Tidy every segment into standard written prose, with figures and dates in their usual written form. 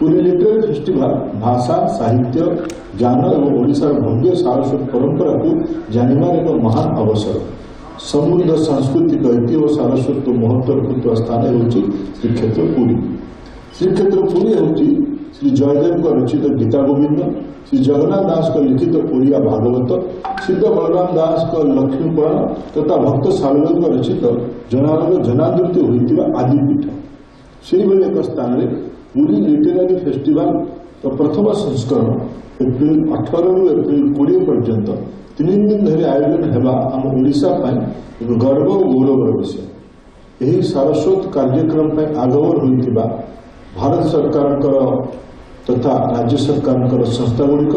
Puri literary festival भाषा साहित्य ज्ञान और ओडिशार भव्य सारस्वत परंपरा को जानिबार एक महान अवसर। समृद्ध सांस्कृतिक ऐतिह्य और सारस्वत महत्वपूर्ण स्थान होची श्रीक्षेत्र पुरी। श्रीक्षेत्र पुरी होची श्री जयदेव रचित गीता गोविंद, श्री जगन्नाथ दास लिखित ओडिया भागवत, सिद्ध बलराम दास लक्ष्मीपुराण तथा भक्त सालवेद रचित जनावर जनादृत होता आदिपीठ। से एक स्थान में पुरी लिटरेरी फेस्टिवल प्रथम संस्करण एप्रिल 18 रु एप्रिल 20 पर्यंत 3 दिन धरी आयोजन होगा आम ओडिशा एक गर्व और गौरवर विषय। यही सारस्वत कार्यक्रम आगवर होता भारत सरकार तथा राज्य सरकार संस्था गुड़िक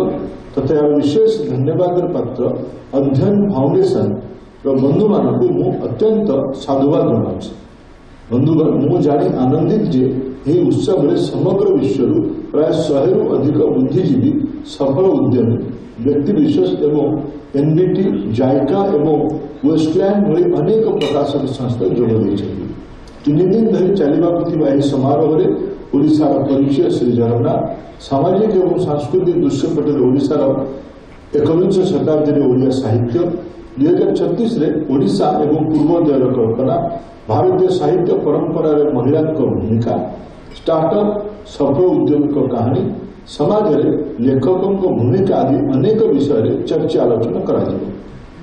तथा यार विशेष धन्यवाद पात्र अध्ययन फाउंडेशन बंधु मानक मु अत्यंत साधुवाद जनाऊँ। बंधुगण मु जानी आनंदित जे यही उत्सव में समग्र विश्व प्राय 100 रु अधिक बुद्धिजीवी सफल उद्यमी व्यक्तिविशेष एवं एनबीटी जायका एवं वेस्टलैंड भली अनेक प्रकाशक संस्था जोड़ देते। 3 दिन धरी चलने समारोह में ओडिशार परिचय श्री जगन्नाथ सामाजिक एवं सांस्कृतिक दृश्यपटे ओडिशार 21 शताब्दी ओडिया साहित्य 2036 ओडिशा एवं पूर्वोदयर कल्पना भारतीय साहित्य परंपरा महिला भूमिका स्टार्टअप सफल उद्यमी कहानी समाज में लेखकों भूमिका आदि अनेक विषय चर्चा आलोचना करा।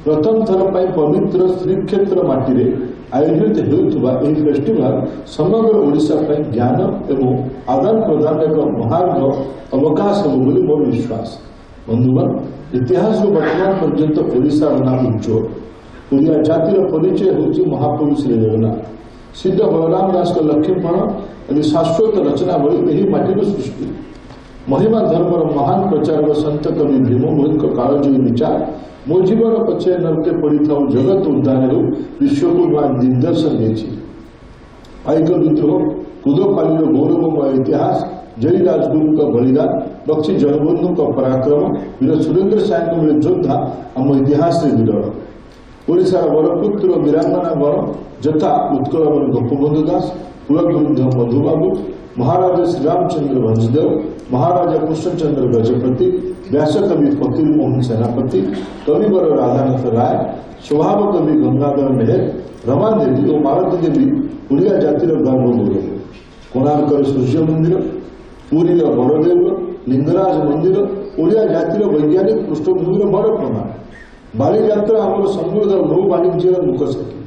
प्रथम थर पर पवित्र श्रीक्षेत्र माटी आयोजित होता फेस्टिवल समग्र ओडिशा ज्ञान एवं आदान प्रदान एक महार्घ अवकाश हो मोर विश्वास। बंधुगण इतिहास वर्तमान पर्यंत ओडिशार नाम उज्ज्वल। ओडिया जातिर परिचय होची महाप्रभु श्री जगन्नाथ सिद्ध बलराम दास लक्ष्मीपुराण आदि शाश्वत रचना भली माटी सृष्टि महिमा धर्मर महान प्रचारक संत कवि भीमभोई कालजयी विचार मो जीवन पछे नरके पड़ी था जगत उद्धार विश्व को नवा दिग्दर्शन देछि। पाइक विद्रोह कुदपाली गौरवमय इतिहास जय राजगुरु का बलिदान बक्सी जगबंधु का पराक्रम वीर सुरेंद्र साय योद्धा आम इतिहास विरल। ओडिशार बरपुत्र वीरांगना गण यथा उत्कल गोपबंधु दास कुलगुरुध मधुबाबू महाराजा श्रीरामचंद्र भंजदेव महाराजा कृष्णचंद्र गजपति व्यासकवि फकीर मोहन सेनापति कविवर राधानाथ राय स्वभाव कवि गंगाधर मेहर रमादेवी और मालती देवी ओडिया जातिर गर्व गौरव। कोणार्कर सूर्य मंदिर पुरी बड़देव लिंगराज मंदिर ओडिया जातिर वैज्ञानिक पृष्ठभूमि बड़ प्रमाण। बालीजात्रा आम समृद्ध नौ वाणिज्यर मुखसखी